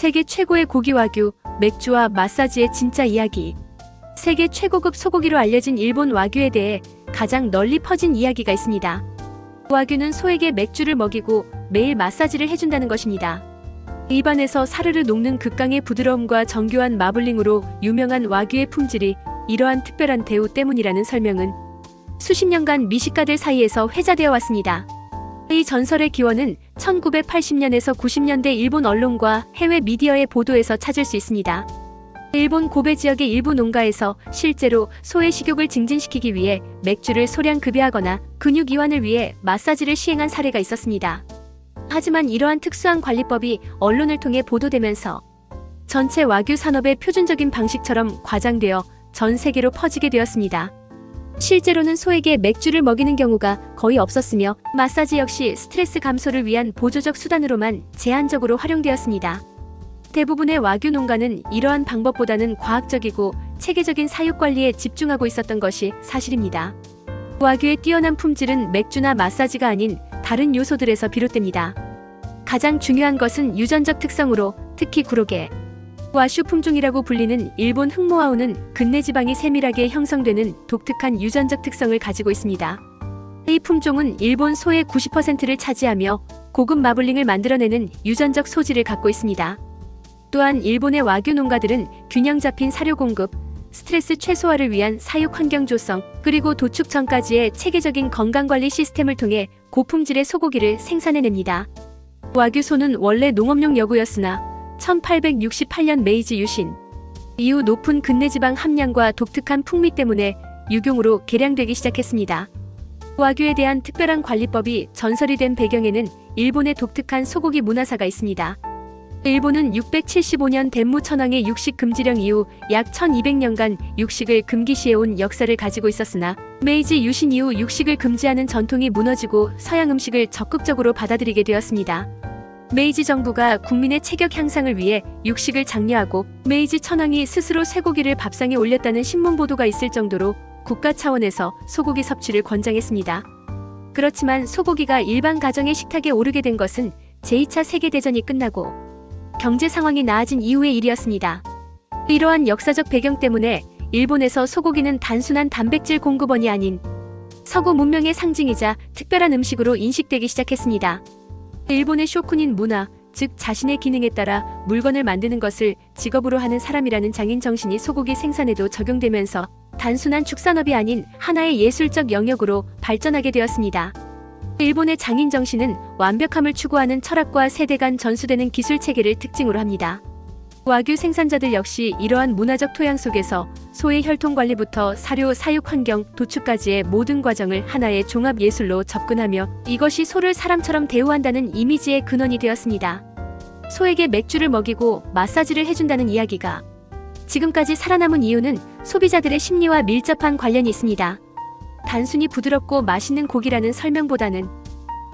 세계 최고의 고기 와규, 맥주와 마사지의 진짜 이야기. 세계 최고급 소고기로 알려진 일본 와규에 대해 가장 널리 퍼진 이야기가 있습니다. 와규는 소에게 맥주를 먹이고 매일 마사지를 해준다는 것입니다. 입안에서 사르르 녹는 극강의 부드러움과 정교한 마블링으로 유명한 와규의 품질이 이러한 특별한 대우 때문이라는 설명은 수십 년간 미식가들 사이에서 회자되어 왔습니다. 이 전설의 기원은 1980년에서 90년대 일본 언론과 해외 미디어의 보도에서 찾을 수 있습니다. 일본 고베 지역의 일부 농가에서 실제로 소의 식욕을 증진시키기 위해 맥주를 소량 급여하거나 근육 이완을 위해 마사지를 시행한 사례가 있었습니다. 하지만 이러한 특수한 관리법이 언론을 통해 보도되면서 전체 와규 산업의 표준적인 방식처럼 과장되어 전 세계로 퍼지게 되었습니다. 실제로는 소에게 맥주를 먹이는 경우가 거의 없었으며 마사지 역시 스트레스 감소를 위한 보조적 수단으로만 제한적으로 활용되었습니다. 대부분의 와규 농가는 이러한 방법보다는 과학적이고 체계적인 사육 관리에 집중하고 있었던 것이 사실입니다. 와규의 뛰어난 품질은 맥주나 마사지가 아닌 다른 요소들에서 비롯됩니다. 가장 중요한 것은 유전적 특성으로 특히 구로게, 와슈 품종이라고 불리는 일본 흑모아우는 근내 지방이 세밀하게 형성되는 독특한 유전적 특성을 가지고 있습니다. 이 품종은 일본 소의 90%를 차지하며 고급 마블링을 만들어내는 유전적 소질을 갖고 있습니다. 또한 일본의 와규 농가들은 균형 잡힌 사료 공급, 스트레스 최소화를 위한 사육 환경 조성, 그리고 도축 전까지의 체계적인 건강관리 시스템을 통해 고품질의 소고기를 생산해냅니다. 와규 소는 원래 농업용 여구였으나 1868년 메이지 유신 이후 높은 근내지방 함량과 독특한 풍미 때문에 유경으로 개량되기 시작했습니다. 와규에 대한 특별한 관리법이 전설이 된 배경에는 일본의 독특한 소고기 문화사가 있습니다. 일본은 675년 덴무 천황의 육식 금지령 이후 약 1200년간 육식을 금기시해온 역사를 가지고 있었으나 메이지 유신 이후 육식을 금지하는 전통이 무너지고 서양 음식을 적극적으로 받아들이게 되었습니다. 메이지 정부가 국민의 체격 향상을 위해 육식을 장려하고 메이지 천황이 스스로 쇠고기를 밥상에 올렸다는 신문 보도가 있을 정도로 국가 차원에서 소고기 섭취를 권장했습니다. 그렇지만 소고기가 일반 가정의 식탁에 오르게 된 것은 제2차 세계대전이 끝나고 경제 상황이 나아진 이후의 일이었습니다. 이러한 역사적 배경 때문에 일본에서 소고기는 단순한 단백질 공급원이 아닌 서구 문명의 상징이자 특별한 음식으로 인식되기 시작했습니다. 일본의 쇼군인 문화, 즉 자신의 기능에 따라 물건을 만드는 것을 직업으로 하는 사람이라는 장인 정신이 소고기 생산에도 적용되면서 단순한 축산업이 아닌 하나의 예술적 영역으로 발전하게 되었습니다. 일본의 장인 정신은 완벽함을 추구하는 철학과 세대 간 전수되는 기술 체계를 특징으로 합니다. 와규 생산자들 역시 이러한 문화적 토양 속에서 소의 혈통 관리부터 사료, 사육 환경, 도축까지의 모든 과정을 하나의 종합 예술로 접근하며 이것이 소를 사람처럼 대우한다는 이미지의 근원이 되었습니다. 소에게 맥주를 먹이고 마사지를 해준다는 이야기가 지금까지 살아남은 이유는 소비자들의 심리와 밀접한 관련이 있습니다. 단순히 부드럽고 맛있는 고기라는 설명보다는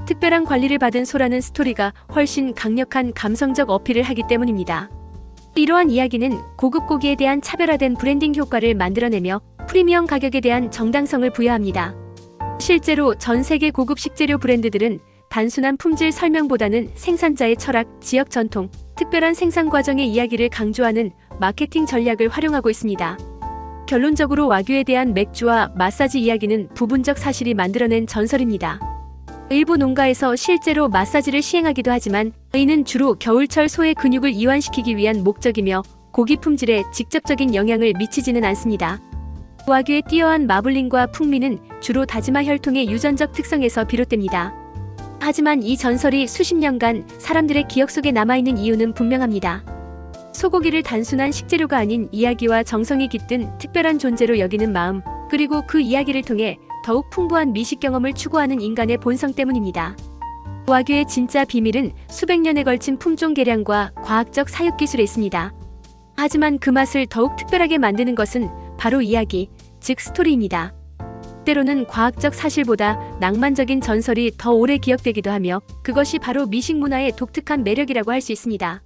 특별한 관리를 받은 소라는 스토리가 훨씬 강력한 감성적 어필을 하기 때문입니다. 이러한 이야기는 고급 고기에 대한 차별화된 브랜딩 효과를 만들어내며 프리미엄 가격에 대한 정당성을 부여합니다. 실제로 전 세계 고급 식재료 브랜드들은 단순한 품질 설명보다는 생산자의 철학, 지역 전통, 특별한 생산 과정의 이야기를 강조하는 마케팅 전략을 활용하고 있습니다. 결론적으로 와규에 대한 맥주와 마사지 이야기는 부분적 사실이 만들어낸 전설입니다. 일부 농가에서 실제로 마사지를 시행하기도 하지만 이는 주로 겨울철 소의 근육을 이완시키기 위한 목적이며 고기 품질에 직접적인 영향을 미치지는 않습니다. 와규의 뛰어난 마블링과 풍미는 주로 다지마 혈통의 유전적 특성에서 비롯됩니다. 하지만 이 전설이 수십 년간 사람들의 기억 속에 남아있는 이유는 분명합니다. 소고기를 단순한 식재료가 아닌 이야기와 정성이 깃든 특별한 존재로 여기는 마음, 그리고 그 이야기를 통해 더욱 풍부한 미식 경험을 추구하는 인간의 본성 때문입니다. 와규의 진짜 비밀은 수백 년에 걸친 품종 개량과 과학적 사육 기술에 있습니다. 하지만 그 맛을 더욱 특별하게 만드는 것은 바로 이야기, 즉 스토리입니다. 때로는 과학적 사실보다 낭만적인 전설이 더 오래 기억되기도 하며 그것이 바로 미식 문화의 독특한 매력이라고 할 수 있습니다.